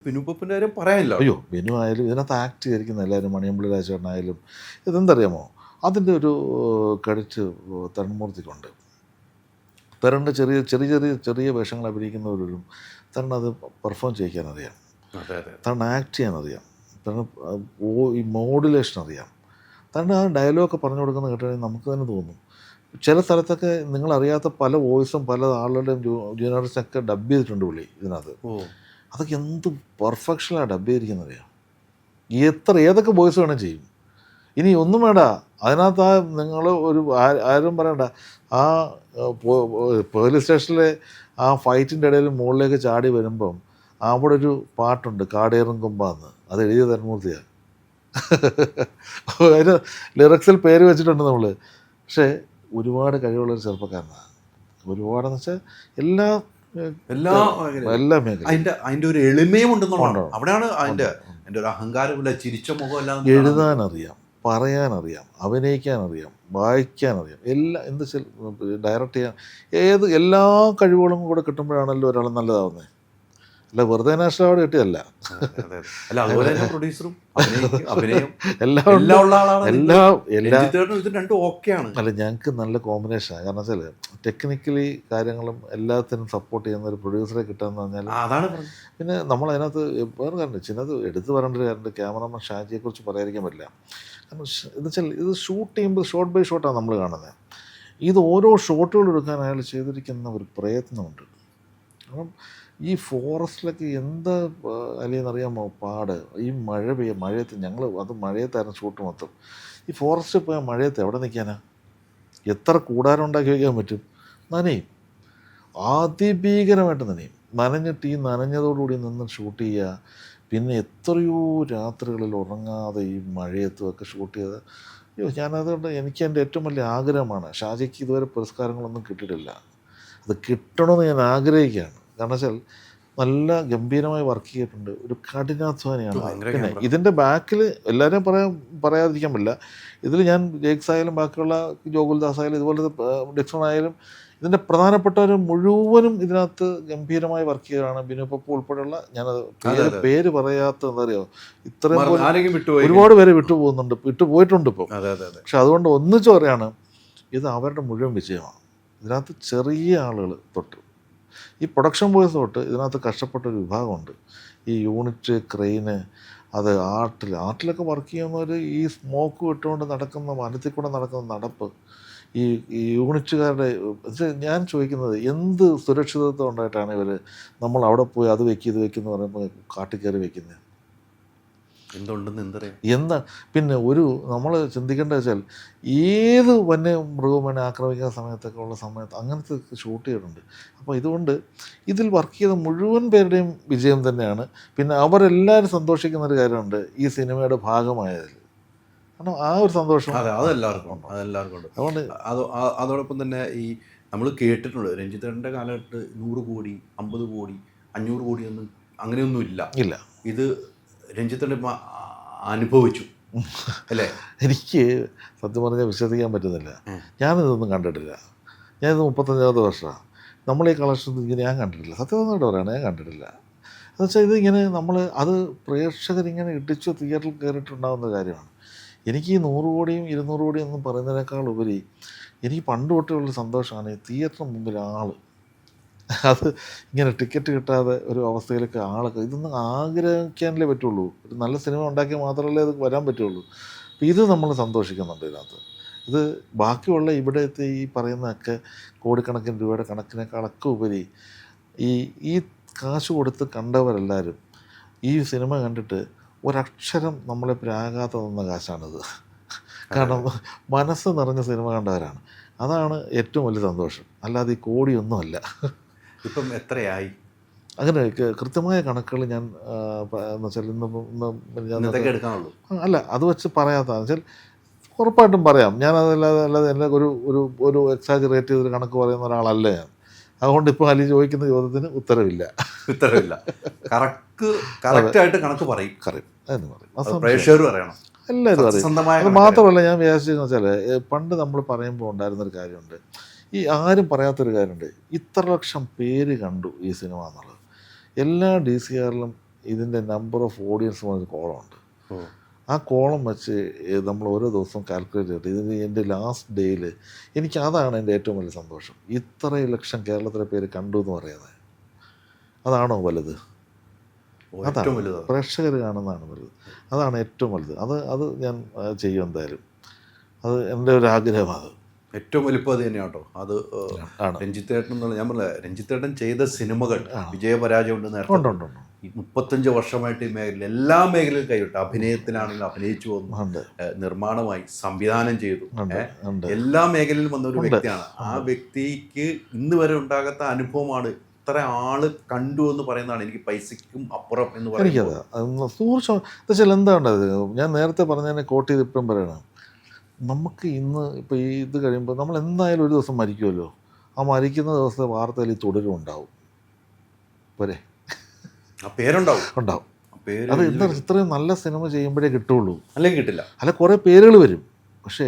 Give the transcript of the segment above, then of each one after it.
ബിനുപപ്പിൻ്റെ കാര്യം പറയാനില്ല. അയ്യോ, ബിനു ആയാലും ഇതിനകത്ത് ആക്ട് ചെയ്തിരിക്കുന്ന എല്ലാവരും, മണിയമ്പിളി രാജേട്ടനായാലും ഇതെന്തറിയാമോ, അതിൻ്റെ ഒരു ക്രെഡിറ്റ് തരൺമൂർത്തിക്കുണ്ട്. തരണിൻ്റെ ചെറിയ ചെറിയ ചെറിയ ചെറിയ വേഷങ്ങൾ അഭിനയിക്കുന്നവരും തരൺ അത് പെർഫോം ചെയ്യിക്കാനറിയാം, തരൺ ആക്ട് ചെയ്യാനറിയാം, തരൺ ഈ മോഡുലേഷൻ അറിയാം, തരൺ ആ ഡയലോഗൊക്കെ പറഞ്ഞു കൊടുക്കുന്ന കേട്ടുകഴിഞ്ഞാൽ നമുക്ക് തന്നെ തോന്നും. ചില സ്ഥലത്തൊക്കെ നിങ്ങളറിയാത്ത പല വോയിസും പല ആളുകളുടെയും ജൂനിയേഴ്സൊക്കെ ഡബ് ചെയ്തിട്ടുണ്ട് പുള്ളി ഇതിനകത്ത്. അതൊക്കെ എന്ത് പെർഫെക്ഷനാണ് ഡബ് ചെയ്തിരിക്കുന്നറിയാം. ഏതൊക്കെ വോയിസ് വേണം ചെയ്യും. ഇനി ഒന്നും വേണ്ട, അതിനകത്ത് ആ നിങ്ങൾ ഒരു ആരും പറയണ്ട, ആ പോലീസ് സ്റ്റേഷനിലെ ആ ഫൈറ്റിൻ്റെ ഇടയിൽ മുകളിലേക്ക് ചാടി വരുമ്പം അവിടെ ഒരു പാട്ടുണ്ട്, കാടേറും കൊമ്പാന്ന്, അത് എഴുതിയ തരൺമൂർത്തിയാണ്. അതിന് ലിറിക്സിൽ പേര് വെച്ചിട്ടുണ്ട് നമ്മൾ. പക്ഷേ ഒരുപാട് കഴിവുള്ളൊരു ചെറുപ്പക്കാരനാണ്. ഒരുപാടെന്ന് വെച്ചാൽ എല്ലാ മേഖല അതിൻ്റെ ഒരു എളിമയും ഉണ്ടെന്നുള്ളതാണ്. അവിടെയാണ് അതിൻ്റെ ഒരു അഹങ്കാരമില്ല, ചിരിച്ച മുഖമല്ല. എഴുതാനറിയാം, പറയാനറിയാം, അഭിനയിക്കാനറിയാം, വായിക്കാനറിയാം, എല്ലാം എന്താ വെച്ചാൽ ഡയറക്റ്റ് ചെയ്യാൻ എല്ലാ കഴിവുകളും കൂടെ കിട്ടുമ്പോഴാണല്ലോ ഒരാൾ നല്ലതാവുന്നത്. അല്ല വെറുതെ നാഷണൽ അവാർഡ് കിട്ടിയല്ല, അല്ല ഞങ്ങൾക്ക് നല്ല കോമ്പിനേഷനാണ്. കാരണം വെച്ചാൽ ടെക്നിക്കലി കാര്യങ്ങളും എല്ലാത്തിനും സപ്പോർട്ട് ചെയ്യുന്ന ഒരു പ്രൊഡ്യൂസറെ കിട്ടുകയെന്ന് പറഞ്ഞാൽ അതാണ്. പിന്നെ നമ്മൾ അതിനകത്ത് വേറെ കാര്യം ചിലത് എടുത്തു പറയേണ്ട ഒരു കാര്യമുണ്ട്. ക്യാമറമാൻ ഷാജിയെക്കുറിച്ച് പറയാതിരിക്കാൻ പറ്റില്ല. കാരണം എന്ന് വെച്ചാൽ ഇത് ഷൂട്ട് ചെയ്യുമ്പോൾ ഷോട്ട് ബൈ ഷോട്ടാണ് നമ്മൾ കാണുന്നത്. ഇത് ഓരോ ഷോട്ടുകൾ എടുക്കാൻ അയാൾ ചെയ്തിരിക്കുന്ന ഒരു പ്രയത്നമുണ്ട്. കാരണം ഈ ഫോറസ്റ്റിലൊക്കെ എന്താ അല്ലെന്നറിയാമോ പാട്. ഈ മഴയത്ത് ഞങ്ങൾ അത് മഴയത്തായിരുന്നു ഷൂട്ട് മൊത്തം. ഈ ഫോറസ്റ്റിൽ പോയാൽ മഴയത്ത് എവിടെ നിൽക്കാനാ? എത്ര കൂടാരം ഉണ്ടാക്കി വയ്ക്കാൻ പറ്റും? നനയും, അതിഭീകരമായിട്ട് നനയും. നനഞ്ഞിട്ട് ഈ നനഞ്ഞതോടുകൂടി നിന്ന് ഷൂട്ട് ചെയ്യുക. പിന്നെ എത്രയോ രാത്രികളിൽ ഉറങ്ങാതെ ഈ മഴയത്തുമൊക്കെ ഷൂട്ട് ചെയ്ത്. അയ്യോ, ഞാനതുകൊണ്ട് എനിക്ക് എൻ്റെ ഏറ്റവും വലിയ ആഗ്രഹമാണ്. ഷാജിക്ക് ഇതുവരെ പുരസ്കാരങ്ങളൊന്നും കിട്ടിയിട്ടില്ല, അത് കിട്ടണമെന്ന് ഞാൻ ആഗ്രഹിക്കുകയാണ്. കാരണം വെച്ചാൽ നല്ല ഗംഭീരമായി വർക്ക് ചെയ്തിട്ടുണ്ട്, ഒരു കഠിനാധ്വാനിയാണ്. പിന്നെ ഇതിൻ്റെ ബാക്കിൽ എല്ലാവരെയും പറയാതിരിക്കാൻ പറ്റില്ല. ഇതിൽ ഞാൻ ജേക്സ് ആയാലും ബാക്കിയുള്ള ജോകുൽദാസ് ആയാലും ഇതുപോലത്തെ ഡിക്സൺ ആയാലും ഇതിൻ്റെ പ്രധാനപ്പെട്ടവർ മുഴുവനും ഇതിനകത്ത് ഗംഭീരമായി വർക്ക് ചെയ്തതാണ്. ബിനുപപ്പ് ഉൾപ്പെടെയുള്ള, ഞാനത് പേര് പറയാത്ത എന്താ പറയുക, ഇത്രയും ഒരുപാട് പേര് വിട്ടുപോയിട്ടുണ്ട് ഇപ്പോൾ. പക്ഷെ അതുകൊണ്ട് ഒന്നിച്ച് പറയാണ്, ഇത് അവരുടെ മുഴുവൻ വിജയമാണ്. ഇതിനകത്ത് ചെറിയ ആളുകൾ തൊട്ട് ഈ പ്രൊഡക്ഷൻ ബോയ്സ് തൊട്ട് ഇതിനകത്ത് കഷ്ടപ്പെട്ടൊരു വിഭാഗമുണ്ട്. ഈ യൂണിറ്റ്, ക്രെയിന്, അത് ആർട്ടിലൊക്കെ വർക്ക് ചെയ്യുന്നവർ ഈ സ്മോക്ക് ഇട്ടുകൊണ്ട് നടക്കുന്ന, വനത്തിൽ കൂടെ നടക്കുന്ന നടപ്പ്, ഈ യൂണിറ്റുകാരുടെ ഞാൻ ചോദിക്കുന്നത് എന്ത് സുരക്ഷിതത്വം ഉണ്ടായിട്ടാണ് ഇവർ നമ്മൾ അവിടെ പോയി അത് വെക്കും ഇത് വെക്കും എന്ന് പറയുമ്പോൾ കാട്ടിക്കയറി വെക്കുന്നത്? എന്താ പിന്നെ നമ്മൾ ചിന്തിക്കേണ്ടത് വെച്ചാൽ ഏത് മൃഗവും വേണേൽ ആക്രമിക്കുന്ന സമയത്തൊക്കെ ഉള്ള സമയത്ത് അങ്ങനത്തെ ഷൂട്ട് ചെയ്തിട്ടുണ്ട്. അപ്പോൾ ഇതുകൊണ്ട് ഇതിൽ വർക്ക് ചെയ്ത മുഴുവൻ പേരുടെയും വിജയം തന്നെയാണ്. പിന്നെ അവരെല്ലാവരും സന്തോഷിക്കുന്ന ഒരു കാര്യമുണ്ട്, ഈ സിനിമയുടെ ഭാഗമായതിൽ. കാരണം ആ ഒരു സന്തോഷം അതെല്ലാവർക്കും ഉണ്ട്. അതുകൊണ്ട് അതോടൊപ്പം തന്നെ ഈ നമ്മൾ കേട്ടിട്ടുണ്ട് രഞ്ജിത്തേട്ടൻ്റെ കാലഘട്ടത്ത് 100 കോടി 50 കോടി 500 കോടിയൊന്നും അങ്ങനെയൊന്നും ഇല്ല. ഇത് രഞ്ജിത്തേട്ടൻ അനുഭവിച്ചു അല്ലേ? എനിക്ക് സത്യം പറഞ്ഞാൽ വിശ്വസിക്കാൻ പറ്റുന്നില്ല. ഞാനിതൊന്നും കണ്ടിട്ടില്ല. ഞാനിത് 35ാമത്തെ വർഷമാണ്. നമ്മൾ ഈ കളക്ഷൻ ഇങ്ങനെ ഞാൻ കണ്ടിട്ടില്ല. സത്യമായിട്ട് പറയുകയാണ്, ഞാൻ കണ്ടിട്ടില്ല. എന്ന് വെച്ചാൽ ഇതിങ്ങനെ അത് പ്രേക്ഷകരിങ്ങനെ ഇടിച്ചു തിയേറ്ററിൽ കയറിയിട്ടുണ്ടാകുന്ന കാര്യമാണ്. എനിക്ക് ഈ 100 കോടിയും 200 കോടിയും ഒന്നും പറയുന്നതിനേക്കാൾ ഉപരി എനിക്ക് പണ്ട് തൊട്ടുള്ള സന്തോഷമാണ് തിയേറ്ററിന് മുമ്പിൽ അത് ഇങ്ങനെ ടിക്കറ്റ് കിട്ടാതെ ഒരു അവസ്ഥയിലൊക്കെ ആളൊക്കെ ഇതൊന്നും ആഗ്രഹിക്കാനല്ലേ പറ്റുള്ളൂ. ഒരു നല്ല സിനിമ ഉണ്ടാക്കിയാൽ മാത്രമല്ലേ അത് വരാൻ പറ്റുള്ളൂ. അപ്പോൾ ഇത് നമ്മൾ സന്തോഷിക്കുന്നുണ്ട് ഇതിനകത്ത്. ഇത് ബാക്കിയുള്ള ഇവിടുത്തെ ഈ പറയുന്നതൊക്കെ കോടിക്കണക്കിന് രൂപയുടെ കണക്കിനേക്കാളൊക്കെ ഉപരി ഈ കാശ് കൊടുത്ത് കണ്ടവരെല്ലാവരും ഈ സിനിമ കണ്ടിട്ട് ഒരക്ഷരം നമ്മളെ പ്രാകാതെ തന്ന കാശാണിത്. കാരണം മനസ്സ് നിറഞ്ഞ സിനിമ കണ്ടവരാണ്. അതാണ് ഏറ്റവും വലിയ സന്തോഷം. അല്ലാതെ ഈ കോടിയൊന്നുമല്ല. ഇപ്പം എത്രയായി അങ്ങനെ കൃത്യമായ കണക്കുകൾ ഞാൻ എന്ന് വെച്ചാൽ എടുക്കാനുള്ളൂ അല്ല, അത് വെച്ച് പറയാത്തതെന്ന് വെച്ചാൽ ഉറപ്പായിട്ടും പറയാം. ഞാനതല്ലാതെ എന്നെ ഒരു എക്സാജറേറ്റ് ചെയ്തൊരു കണക്ക് പറയുന്ന ഒരാളല്ല ഞാൻ. അതുകൊണ്ട് ഇപ്പോൾ അലി ചോദിക്കുന്ന ചോദ്യത്തിന് ഉത്തരവില്ല. കറക്റ്റായിട്ട് കണക്ക് പറയും എന്ന് പറയും. എല്ലാവരും അറിയും. അത് മാത്രമല്ല ഞാൻ വിചാരിച്ചതെന്ന് വെച്ചാൽ പണ്ട് നമ്മൾ പറയുമ്പോൾ ഉണ്ടായിരുന്നൊരു കാര്യമുണ്ട്, ഈ ആരും പറയാത്തൊരു കാര്യമുണ്ട്. ഇത്ര ലക്ഷം പേര് കണ്ടു ഈ സിനിമ എന്നുള്ളത്. എല്ലാ DCRലും ഇതിൻ്റെ നമ്പർ ഓഫ് ഓഡിയൻസ് എന്നൊരു കോളമുണ്ട്. ഓ. ആ കോളം വെച്ച് നമ്മൾ ഓരോ ദിവസവും കാൽക്കുലേറ്റ് ചെയ്തിട്ട് ഇതിന് എൻ്റെ ലാസ്റ്റ് ഡേയിൽ എനിക്ക് അതാണ് എൻ്റെ ഏറ്റവും വലിയ സന്തോഷം. ഇത്രയും ലക്ഷം കേരളത്തിലെ പേര് കണ്ടു എന്ന് പറയുന്നത് അതാണോ വലുത്? അതാണ് പ്രേക്ഷകർ കാണുന്നതാണ് വലുത്. അതാണ് ഏറ്റവും വലുത്. അത് ഞാൻ ചെയ്യും എന്തായാലും. അത് എൻ്റെ ഒരു ആഗ്രഹമാണ്. ഏറ്റവും വലിപ്പം അത് തന്നെയാണ് കേട്ടോ. അത് രഞ്ജിത്തേട്ടൻ എന്നുള്ള ഞാൻ പറഞ്ഞ രഞ്ജിത്തേട്ടൻ ചെയ്ത സിനിമകൾ വിജയപരാജയം ഉണ്ട്. നേരത്തെ 35 വർഷമായിട്ട് ഈ മേഖല എല്ലാ മേഖലയിലും കൈവിട്ടു. അഭിനയത്തിലാണെങ്കിൽ അഭിനയിച്ചു വന്നു, നിർമ്മാണമായി, സംവിധാനം ചെയ്തു, എല്ലാ മേഖലയിലും വന്ന ഒരു വ്യക്തിയാണ്. ആ വ്യക്തിക്ക് ഇന്ന് വരെ ഉണ്ടാകാത്ത അനുഭവമാണ് ഇത്ര ആള് കണ്ടു എന്ന് പറയുന്നതാണ് എനിക്ക് പൈസയ്ക്കും അപ്പുറം എന്ന് പറയുന്നത്. തീർച്ചയായും എന്താണ് ഞാൻ നേരത്തെ പറഞ്ഞതിനെ കോട്ട് ചെയ്ത് ഇപ്പം പറയണം. നമുക്ക് ഇന്ന് ഇപ്പോൾ ഈ ഇത് കഴിയുമ്പോൾ നമ്മൾ എന്തായാലും ഒരു ദിവസം മരിക്കുമല്ലോ. ആ മരിക്കുന്ന ദിവസത്തെ വാർത്തയിൽ ഈ തുടരും ഉണ്ടാവും. പോരെ, പേരുണ്ടാവും. ഉണ്ടാവും. അത് എന്താ ഇത്രയും നല്ല സിനിമ ചെയ്യുമ്പോഴേ കിട്ടുള്ളൂ, അല്ലെങ്കിൽ കിട്ടില്ല. അല്ല കുറേ പേരുകൾ വരും. പക്ഷേ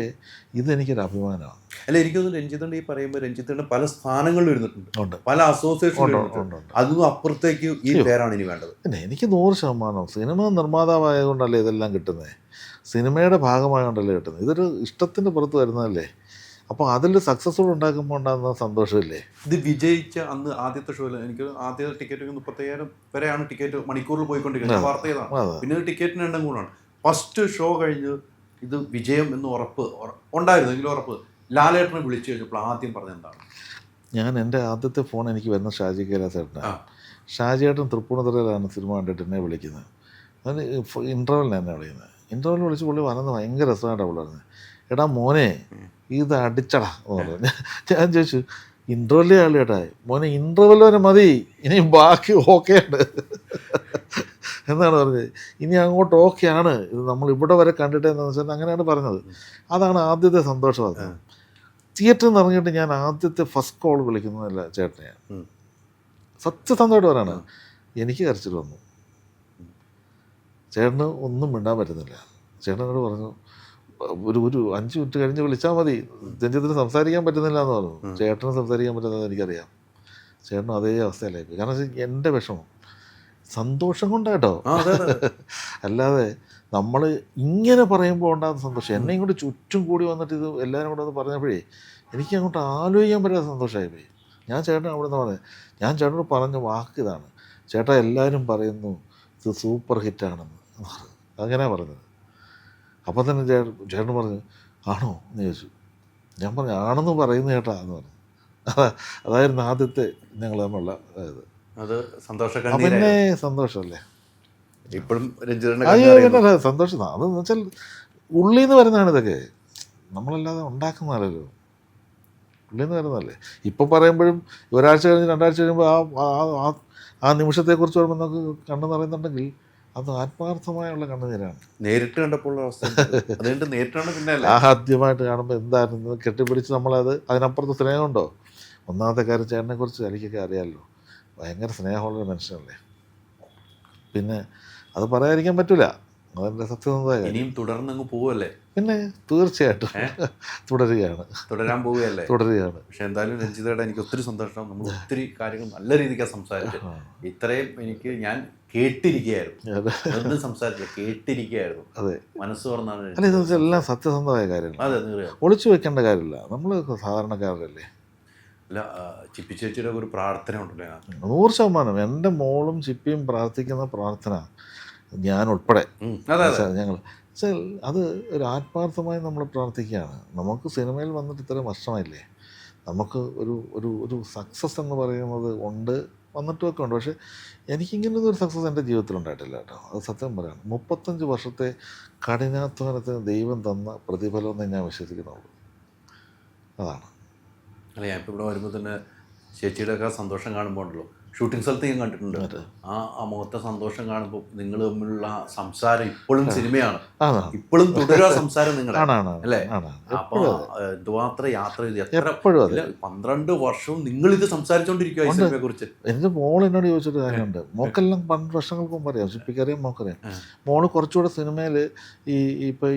ഇതെനിക്കൊരു അഭിമാനമാണ്. അല്ല, എനിക്കൊന്നും രഞ്ജിത്തേട്ടൻ ഈ പറയുമ്പോൾ രഞ്ജിത്തേട്ടൻ പല സ്ഥാനങ്ങളിൽ ഇരുന്നിട്ടുണ്ട്, പല അസോസിയേഷനിലും. അതൊന്നും അപ്പുറത്തേക്ക് ഈ പേരാണ് ഇനി വേണ്ടത്. പിന്നെ എനിക്ക് 100% സിനിമ നിർമ്മാതാവായതുകൊണ്ടല്ലേ ഇതെല്ലാം കിട്ടുന്നത്, സിനിമയുടെ ഭാഗമായതുകൊണ്ടല്ലേ കിട്ടുന്നത്. ഇതൊരു ഇഷ്ടത്തിൻ്റെ പുറത്ത് വരുന്നതല്ലേ. അപ്പോൾ അതിൽ സക്സസ്ഫുൾ ഉണ്ടാക്കുമ്പോൾ ഉണ്ടാകുന്ന സന്തോഷമില്ലേ. ഇത് വിജയിച്ച അന്ന് ആദ്യത്തെ ഷോയിൽ എനിക്ക് ആദ്യ ടിക്കറ്റ് 35,000 വരെയാണ് ടിക്കറ്റ് മണിക്കൂറിൽ പോയിക്കൊണ്ടിരിക്കുന്നത്. വാർത്ത ചെയ്താണ്. പിന്നെ ടിക്കറ്റിന് എണ്ണം കൂടാണ്. ഫസ്റ്റ് ഷോ കഴിഞ്ഞ് ഇത് വിജയം എന്ന് ഉണ്ടായിരുന്നു. എങ്കിലും ഉറപ്പ് ലാലേട്ടനെ വിളിച്ചു കഴിഞ്ഞപ്പോൾ ആദ്യം പറഞ്ഞത് എന്താണ്? ഞാൻ എൻ്റെ ആദ്യത്തെ ഫോൺ എനിക്ക് വരുന്ന ഷാജി കൈലാസേട്ടനാണ്. ഷാജിയേട്ടൻ തൃപ്പൂണിത്തുറയിലാണ് സിനിമ കണ്ടിട്ട് എന്നെ വിളിക്കുന്നത്. അതിന് ഇൻ്റർവെല്ലിന് എന്നെ വിളിക്കുന്നത്. ഇൻ്റർവെല്ലിൽ വിളിച്ച് പുള്ളി വന്നത് ഭയങ്കര രസമായിട്ടാണ് പുള്ളി പറഞ്ഞത്. എടാ മോനെ ഇത് അടിച്ചടാ എന്ന് പറഞ്ഞു. ഞാൻ ചോദിച്ചു ഇൻ്റർവെല്ലിൽ ആളി ചേട്ടാ, മോനെ ഇൻ്റർവെൽ വരെ മതി, ഇനി ബാക്കി ഓക്കെയാണ് എന്നാണ് പറഞ്ഞത്. ഇനി അങ്ങോട്ട് ഓക്കെയാണ്, ഇത് നമ്മൾ ഇവിടെ വരെ കണ്ടിട്ടെന്ന് വെച്ചാൽ അങ്ങനെയാണ് പറഞ്ഞത്. അതാണ് ആദ്യത്തെ സന്തോഷം. അത് തിയേറ്ററിൽ നിന്ന് ഇറങ്ങിയിട്ട് ഞാൻ ആദ്യത്തെ ഫസ്റ്റ് കോൾ വിളിക്കുന്നതല്ല ചേട്ടനെയാണ്. സത്യസന്ധമായിട്ട് പറയാണ്, എനിക്ക് കരച്ചിൽ വന്നു. ചേട്ടന് ഒന്നും മിണ്ടാൻ പറ്റുന്നില്ല. ചേട്ടനോട് പറഞ്ഞു ഒരു 5 മിനിറ്റ് കഴിഞ്ഞ് വിളിച്ചാൽ മതി, രഞ്ജിത്തിന് സംസാരിക്കാൻ പറ്റുന്നില്ല എന്ന് പറഞ്ഞു. ചേട്ടന് സംസാരിക്കാൻ പറ്റുന്നത് എനിക്കറിയാം. ചേട്ടനും അതേ അവസ്ഥയിലായിപ്പോയി. കാരണം എൻ്റെ വിഷമം സന്തോഷം കൊണ്ടാട്ടോ, അല്ലാതെ നമ്മൾ ഇങ്ങനെ പറയുമ്പോൾ ഉണ്ടാകുന്ന സന്തോഷം. എന്നെ ഇങ്ങോട്ട് ചുറ്റും കൂടി വന്നിട്ട് ഇത് എല്ലാവരും കൂടെ ഒന്ന് പറഞ്ഞപ്പോഴേ എനിക്ക് അങ്ങോട്ട് ആലോചിക്കാൻ പറ്റാത്ത സന്തോഷമായിപ്പോയി. ഞാൻ ചേട്ടൻ അവിടെ നിന്ന് പറഞ്ഞത്, ഞാൻ ചേട്ടനോട് പറഞ്ഞ വാക്ക് ഇതാണ്, ചേട്ടാ എല്ലാവരും പറയുന്നു ഇത് സൂപ്പർ ഹിറ്റാണെന്ന്. അങ്ങനെയാണ് പറഞ്ഞത്. അപ്പം തന്നെ ചേട്ടൻ പറഞ്ഞു ആണോ എന്ന് ചോദിച്ചു. ഞാൻ പറഞ്ഞു ആണെന്ന് പറയുന്നു ചേട്ടാ എന്ന് പറഞ്ഞു. അതായിരുന്നു ആദ്യത്തെ ഞങ്ങൾ തമ്മിലുള്ള ഇത്. അത് പിന്നെ സന്തോഷമല്ലേ ഇപ്പോഴും പിന്നെ സന്തോഷം. അതെന്ന് വെച്ചാൽ ഉള്ളിൽ നിന്ന് വരുന്നതാണ് ഇതൊക്കെ, നമ്മളല്ലാതെ ഉണ്ടാക്കുന്നതല്ലോ, ഉള്ളിൽ നിന്ന് വരുന്നതല്ലേ. ഇപ്പം പറയുമ്പോഴും ഒരാഴ്ച കഴിഞ്ഞ് 2 ആഴ്ച കഴിയുമ്പോൾ ആ നിമിഷത്തെക്കുറിച്ച് പറയുമ്പോൾ നമുക്ക് കണ്ണു നിറയുന്നുണ്ടെങ്കിൽ അത് ആത്മാർത്ഥമായുള്ള കണ്ണുനീരാണ്. നേരിട്ട് കണ്ടപ്പോൾ പിന്നെ ആദ്യമായിട്ട് കാണുമ്പോൾ എന്തായിരുന്നു കെട്ടിപ്പിടിച്ച് നമ്മളത് അതിനപ്പുറത്ത് സ്നേഹമുണ്ടോ? ഒന്നാമത്തെ കാര്യം ചേട്ടനെക്കുറിച്ച് എനിക്കൊക്കെ അറിയാമല്ലോ, ഭയങ്കര സ്നേഹമുള്ളൊരു മനുഷ്യനല്ലേ. പിന്നെ അത് പറയാതിരിക്കാൻ പറ്റില്ല, അതെൻ്റെ സത്യസന്ധമായ കാര്യം. ഇനിയും തുടർന്നങ്ങ് പോവല്ലേ? പിന്നെ തീർച്ചയായിട്ടും തുടരാൻ പോവുകയല്ലേ? തുടരുകയാണ്. പക്ഷെ എന്തായാലും രഞ്ജിതയുടെ എനിക്ക് ഒത്തിരി സന്തോഷം. നമ്മൾ ഒത്തിരി കാര്യങ്ങൾ നല്ല രീതിക്കാണ് സംസാരിച്ചത്. ഇത്രയും ഞാൻ കേട്ടിരിക്കുകയായിരുന്നു, ഒന്നും സംസാരിച്ചില്ല, കേട്ടിരിക്കുകയായിരുന്നു. അതെ, മനസ്സ് തുറന്നാണ്. അല്ല ഇത് എല്ലാം സത്യസന്ധമായ കാര്യങ്ങൾ, അതെ, ഒളിച്ചു വെക്കേണ്ട കാര്യമില്ല. നമ്മൾ സാധാരണക്കാരല്ലേ. അല്ല, ചിപ്പി ചേച്ചിയുടെ ഒരു പ്രാർത്ഥന ഉണ്ടല്ലോ 100%. എൻ്റെ മോളും ചിപ്പിയും പ്രാർത്ഥിക്കുന്ന പ്രാർത്ഥന ഞാൻ ഉൾപ്പെടെ ഞങ്ങൾ അത് ഒരു ആത്മാർത്ഥമായി നമ്മൾ പ്രാർത്ഥിക്കുകയാണ്. നമുക്ക് സിനിമയിൽ വന്നിട്ട് ഇത്രയും വർഷമായില്ലേ, നമുക്ക് ഒരു സക്സസ് എന്ന് പറയുന്നത് വന്നിട്ടുമൊക്കെ ഉണ്ട്. പക്ഷേ എനിക്കിങ്ങനൊരു ഒരു സക്സസ് എൻ്റെ ജീവിതത്തിൽ ഉണ്ടായിട്ടില്ല കേട്ടോ, അത് സത്യം പറയാണ്. 35 വർഷത്തെ കഠിനാധ്വാനത്തിന് ദൈവം തന്ന പ്രതിഫലമെന്ന് ഞാൻ വിശ്വസിക്കുന്നുള്ളൂ. അതാണ്. അല്ല, ഞാനിപ്പോൾ ഇവിടെ വരുമ്പോൾ തന്നെ ചേച്ചിയുടെ ഒക്കെ സന്തോഷം കാണുമ്പോൾ ഉണ്ടല്ലോ, ഷൂട്ടിംഗ് സ്ഥലത്ത് ഞാൻ കണ്ടിട്ടുണ്ട്. ആ മുഖത്തെ സന്തോഷം കാണുമ്പോൾ നിങ്ങൾ തമ്മിലുള്ള സംസാരം ഇപ്പോഴും സിനിമയാണ്, ഇപ്പോഴും തുടരുക സംസാരം നിങ്ങൾ അല്ലേ? അപ്പൊ എന്തുമാത്രം യാത്ര ചെയ്ത് എപ്പോഴും 12 വർഷവും നിങ്ങൾ ഇത് സംസാരിച്ചോണ്ടിരിക്കുക ഈ സിനിമയെ കുറിച്ച്. എൻ്റെ മോൾ എന്നോട് ചോദിച്ചൊരു കാര്യമുണ്ട്. മോക്കെല്ലാം 12 വർഷങ്ങൾക്ക് മുമ്പ് അറിയാം, ശിപ്പിക്കറിയാം, മോക്കറിയാം. മോള് കുറച്ചുകൂടെ സിനിമയിൽ ഇപ്പോൾ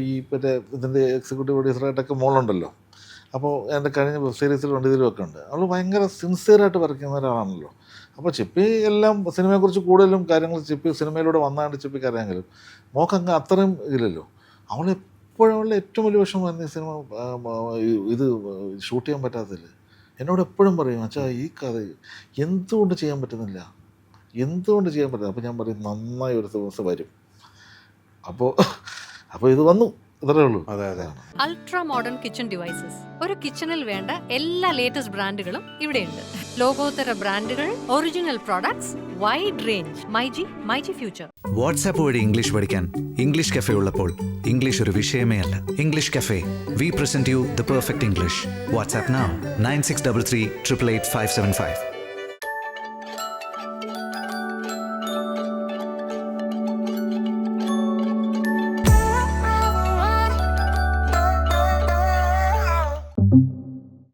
ഇതിൻ്റെ എക്സിക്യൂട്ടീവ് പ്രൊഡ്യൂസറായിട്ടൊക്കെ മോളുണ്ടല്ലോ. അപ്പോൾ എൻ്റെ കഴിഞ്ഞ വെബ് സീരീസിലും ഉണ്ട്, ഇതിലുമൊക്കെ ഉണ്ട്. അവൾ ഭയങ്കര സിൻസിയറായിട്ട് വരയ്ക്കുന്ന ഒരാളാണല്ലോ. അപ്പോൾ ചിപ്പി എല്ലാം സിനിമയെക്കുറിച്ച് കൂടുതലും കാര്യങ്ങൾ ചിപ്പി സിനിമയിലൂടെ വന്നാണ്ട് ചിപ്പിക്ക് അറിയാമെങ്കിലും മോക്കങ്ങ് അത്രയും ഇതില്ലല്ലോ. അവളെപ്പോഴും അവളുടെ ഏറ്റവും വലിയ വിഷമമായിരുന്നു ഈ സിനിമ ഇത് ഷൂട്ട് ചെയ്യാൻ പറ്റാത്തതിൽ. എന്നോട് എപ്പോഴും പറയും, അച്ഛാ ഈ കഥ എന്തുകൊണ്ട് ചെയ്യാൻ പറ്റുന്നില്ല, എന്തുകൊണ്ട് ചെയ്യാൻ പറ്റില്ല. അപ്പോൾ ഞാൻ പറയും നന്നായി ഒരു ദിവസം വരും. അപ്പോൾ ഇത് വന്നു, ഇത്രേ ഉള്ളൂ. അതെ അതെ. Ultra modern kitchen devices. ഒരു കിച്ചണിൽ വേണ്ട എല്ലാ ലേറ്റസ്റ്റ് ബ്രാൻഡുകളും ഇവിടെയുണ്ട്. ലോകോത്തര ബ്രാൻഡുകൾ, original products, wide range. MyG future. WhatsApp വഴി ഇംഗ്ലീഷ് പഠിക്കാൻ ഇംഗ്ലീഷ് കഫേ ഉള്ളപ്പോൾ ഇംഗ്ലീഷ് ഒരു വിഷയമേ അല്ല. English cafe, we present you the perfect English. WhatsApp now 9633 888 575.